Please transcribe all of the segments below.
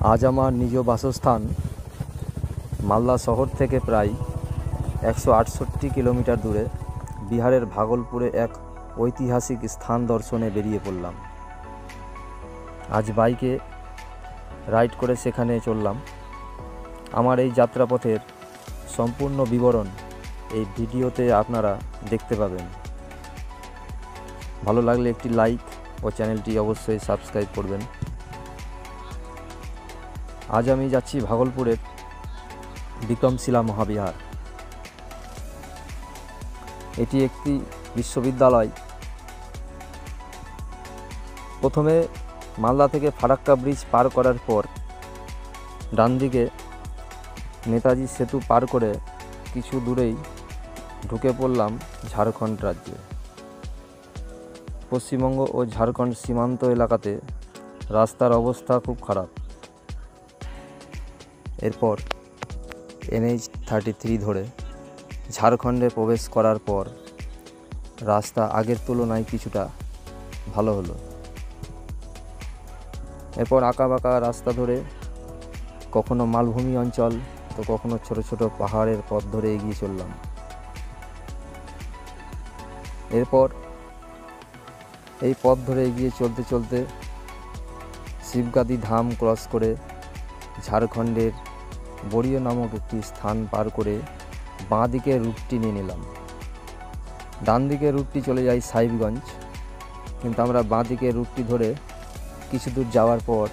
আজ আমার নিজ বাসস্থান মালদা শহর থেকে প্রায় 168 কিলোমিটার দূরে বিহারের ভাগলপুরে এক ঐতিহাসিক স্থান দর্শনে বেরিয়ে পড়লাম। আজ বাইকে রাইড করে সেখানে চললাম। আমার এই যাত্রাপথের সম্পূর্ণ বিবরণ এই ভিডিওতে আপনারা দেখতে পাবেন। ভালো লাগলে একটি লাইক ও চ্যানেলটি অবশ্যই সাবস্ক্রাইব করবেন। আজ আমি যাচ্ছি ভাগলপুরের বিক্রমশিলা মহাবিহার। এটি একটি বিশ্ববিদ্যালয়। প্রথমে মালদা থেকে ফারাক্কা ব্রিজ পার করার পর ডান দিকে নেতাজি সেতু পার করে কিছু দূরেই ঢুকে পড়লাম ঝাড়খণ্ড রাজ্যে। পশ্চিমবঙ্গ ও ঝাড়খণ্ড সীমান্ত এলাকাতে রাস্তার অবস্থা খুব খারাপ। এরপর NH-33 ধরে ঝাড়খণ্ডে প্রবেশ করার পর রাস্তা আগের তুলনায় কিছুটা ভালো হলো। এরপর আঁকাবাঁকা রাস্তা ধরে কখনো মালভূমি অঞ্চল তো কখনো ছোট ছোট পাহাড়ের পথ ধরে এগিয়ে চললাম। এরপর এই পথ ধরে এগিয়ে চলতে চলতে শিবগাদি ধাম ক্রস করে ঝাড়খণ্ডের বড়িয়া নামক একটি স্থান পার করে বাঁ দিকে রুটটি নিয়ে নিলাম। ডান দিকে রুটটি চলে যায় সাহিবগঞ্জ, কিন্তু আমরা বাঁ দিকে রুটটি ধরে কিছু দূর যাওয়ার পর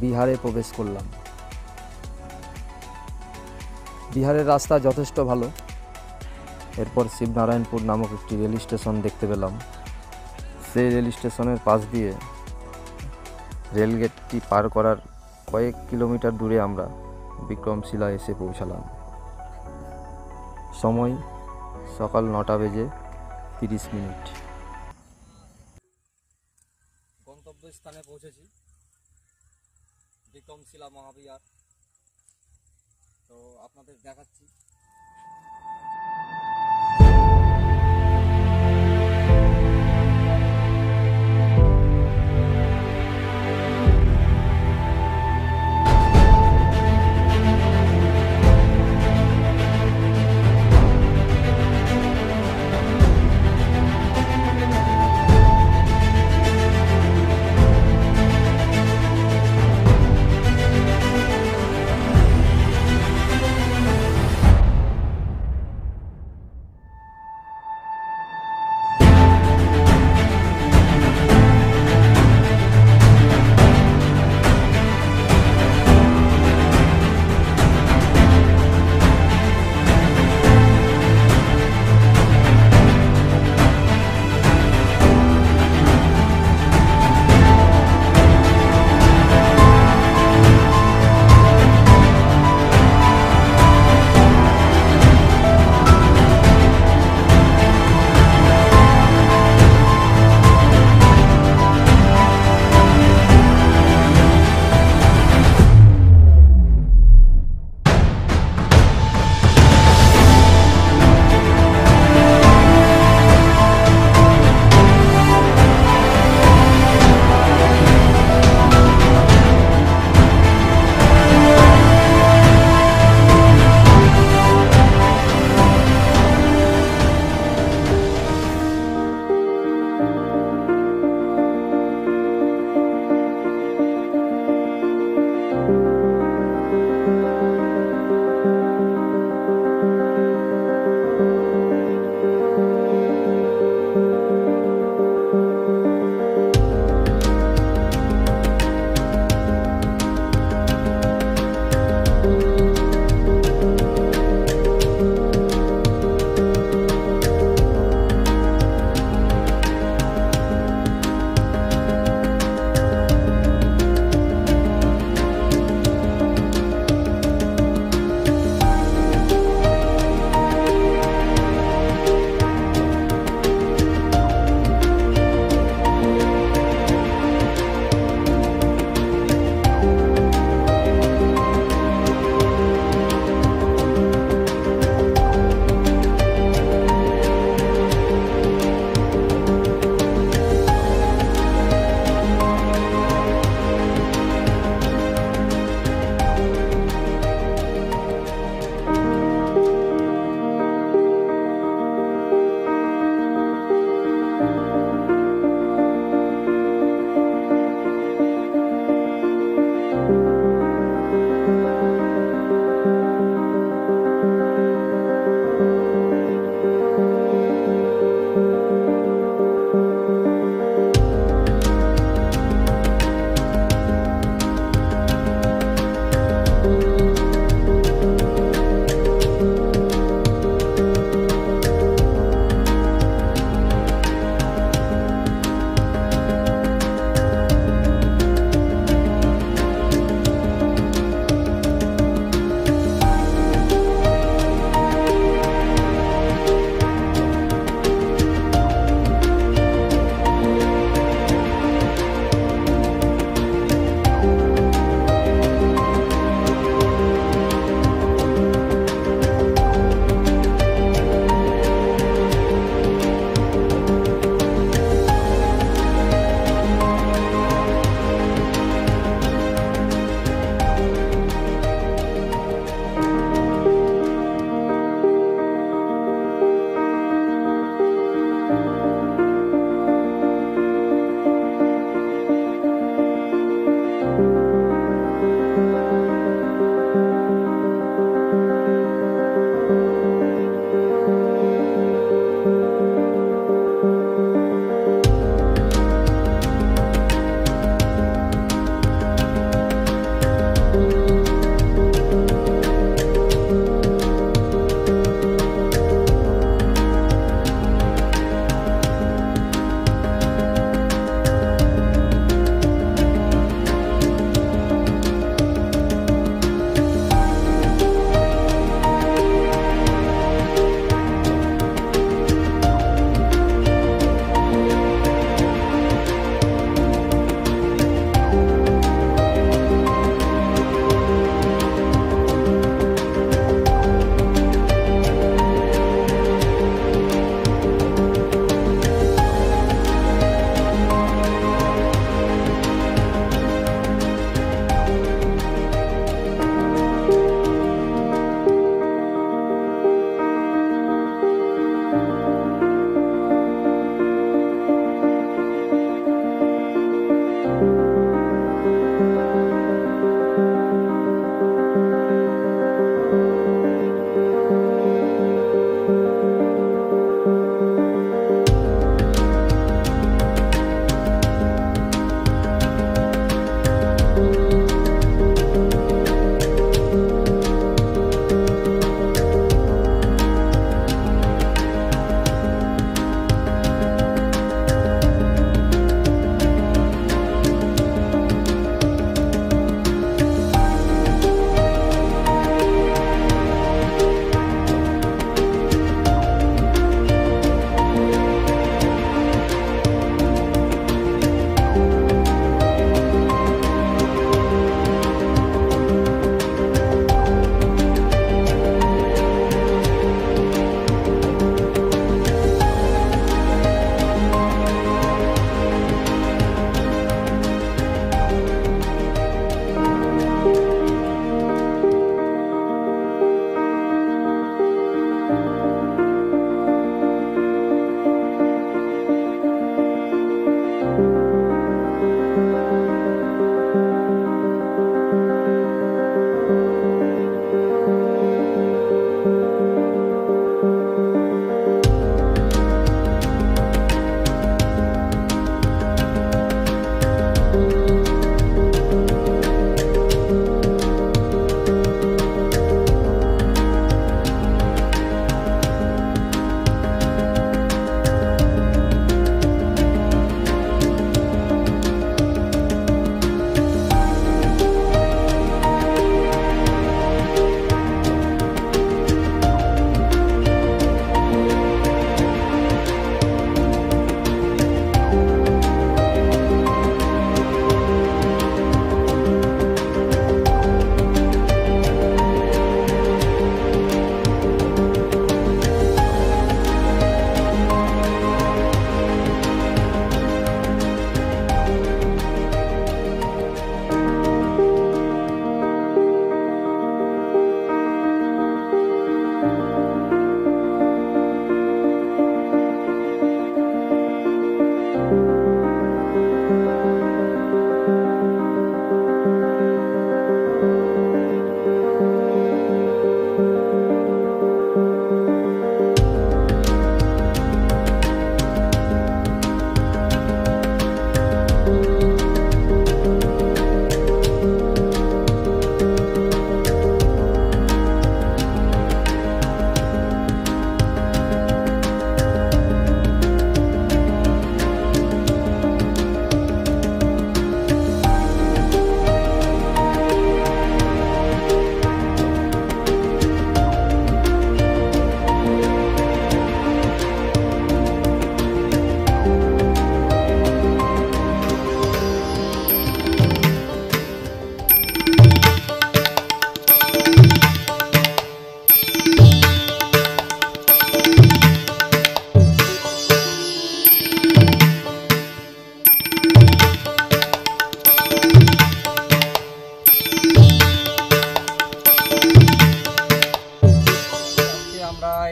বিহারে প্রবেশ করলাম। বিহারের রাস্তা যথেষ্ট ভালো। এরপর শিবনারায়ণপুর নামক একটি রেল স্টেশন দেখতে পেলাম। সেই রেল স্টেশনের পাশ দিয়ে রেলগেটটি পার করার কয়েক কিলোমিটার দূরে আমরা বিক্রমশিলা এসে পৌঁছালাম। সময় সকাল 9:30। গন্তব্যস্থানে পৌঁছেছি, বিক্রমশিলা মহাবিহার। তো আপনাদের দেখাচ্ছি।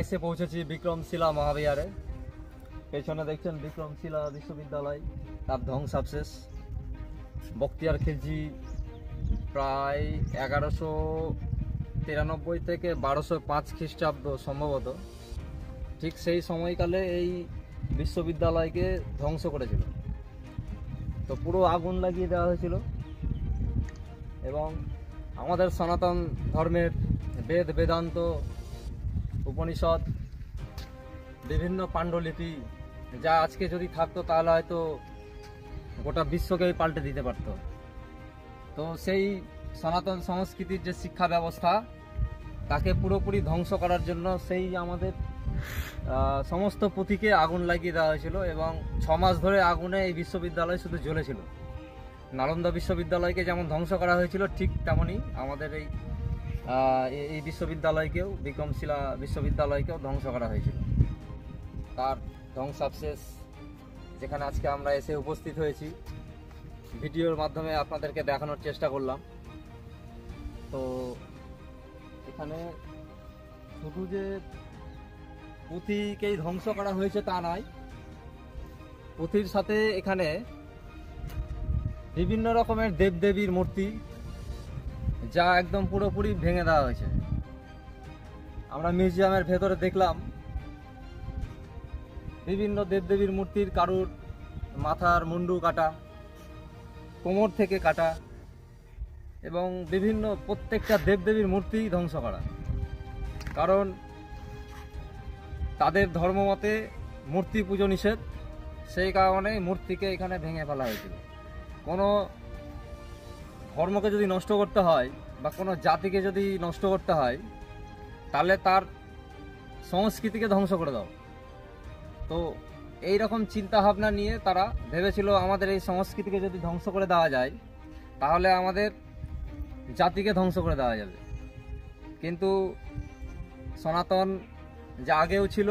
এসে পৌঁছেছি বিক্রমশিলা মহাবিহারে। পেছনে দেখছেন বিক্রমশিলা বিশ্ববিদ্যালয়, তার ধ্বংসাবশেষ। বখতিয়ার খিলজি প্রায় 1193 থেকে 1205 খ্রিস্টাব্দ সম্ভবত, ঠিক সেই সময়কালে এই বিশ্ববিদ্যালয়কে ধ্বংস করেছিল। তো পুরো আগুন লাগিয়ে দেওয়া হয়েছিল এবং আমাদের সনাতন ধর্মের বেদ বেদান্ত উপনিষদ বিভিন্ন পাণ্ডুলিপি যা আজকে যদি থাকতো তাহলে হয়তো গোটা বিশ্বকেই পাল্টে দিতে পারত। তো সেই সনাতন সংস্কৃতির যে শিক্ষা ব্যবস্থা তাকে পুরোপুরি ধ্বংস করার জন্য সেই আমাদের সমস্ত পুঁথিকে আগুন লাগিয়ে দেওয়া হয়েছিল এবং 6 মাস ধরে আগুনে এই বিশ্ববিদ্যালয় শুধু জ্বলেছিল। নালন্দা বিশ্ববিদ্যালয়কে যেমন ধ্বংস করা হয়েছিল ঠিক তেমনই আমাদের এই বিশ্ববিদ্যালয়কেও, বিক্রমশিলা বিশ্ববিদ্যালয়কেও ধ্বংস করা হয়েছিল। তার ধ্বংসাবশেষ যেখানে আজকে আমরা এসে উপস্থিত হয়েছি, ভিডিওর মাধ্যমে আপনাদেরকে দেখানোর চেষ্টা করলাম। তো এখানে শুধু যে পুঁথিকেই ধ্বংস করা হয়েছে তা নয়, পুঁথির সাথে এখানে বিভিন্ন রকমের দেবদেবীর মূর্তি যা একদম পুরোপুরি ভেঙে দেওয়া হয়েছে। আমরা মিউজিয়ামের ভেতরে দেখলাম বিভিন্ন দেবদেবীর মূর্তির কারুর মাথার মুন্ডু কাটা, কোমর থেকে কাটা এবং বিভিন্ন প্রত্যেকটা দেবদেবীর মূর্তি ধ্বংস করা। কারণ তাদের ধর্মমতে মূর্তি পুজো নিষেধ, সেই কারণে মূর্তিকে এখানে ভেঙে ফেলা হয়েছিল। কোনো ধর্মকে যদি নষ্ট করতে হয় বা কোনো জাতিকে যদি নষ্ট করতে হয় তাহলে তার সংস্কৃতিকে ধ্বংস করে দাও। তো এই রকম চিন্তাভাবনা নিয়ে তারা ভেবেছিল আমাদের এই সংস্কৃতিকে যদি ধ্বংস করে দেওয়া যায় তাহলে আমাদের জাতিকে ধ্বংস করে দেওয়া যাবে। কিন্তু সনাতন যা আগেও ছিল,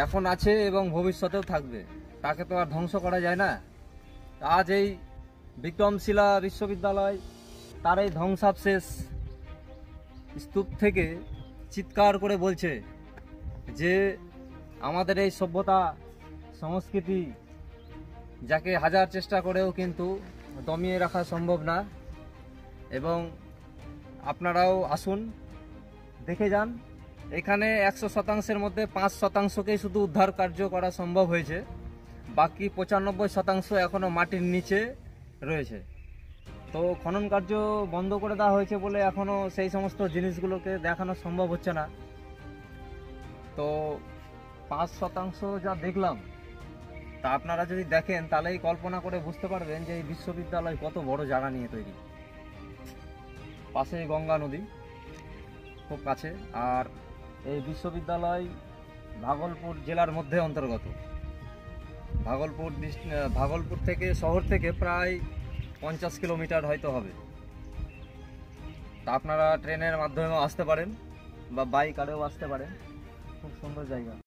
এখন আছে এবং ভবিষ্যতেও থাকবে, তাকে তো আর ধ্বংস করা যায় না। আজ এই বিক্রমশিলা বিশ্ববিদ্যালয় তার এই ধ্বংসাবশেষ স্তূপ থেকে চিৎকার করে বলছে যে আমাদের এই সভ্যতা সংস্কৃতি যাকে হাজার চেষ্টা করেও কিন্তু দমিয়ে রাখা সম্ভব না। এবং আপনারাও আসুন, দেখে যান। এখানে 100% মধ্যে 5%কেই শুধু উদ্ধার কার্য করা সম্ভব হয়েছে, বাকি 95% এখনো মাটির নিচে রয়েছে। তো খনন কার্য বন্ধ করে দেওয়া হয়েছে বলে এখনো সেই সমস্ত জিনিসগুলোকে দেখানো সম্ভব হচ্ছে না। তো 5% যা দেখলাম তা আপনারা যদি দেখেন তাহলেই কল্পনা করে বুঝতে পারবেন যে এই বিশ্ববিদ্যালয় কত বড় জায়গা নিয়ে তৈরি। পাশে গঙ্গা নদী খুব কাছে, আর এই বিশ্ববিদ্যালয় ভাগলপুর জেলার মধ্যে অন্তর্গত। ভাগলপুর থেকে, শহর থেকে প্রায় 50 কিলোমিটার হয়তো হবে। তা আপনারা ট্রেনের মাধ্যমেও আসতে পারেন বা বাই কারেও আসতে পারেন। খুব সুন্দর জায়গা।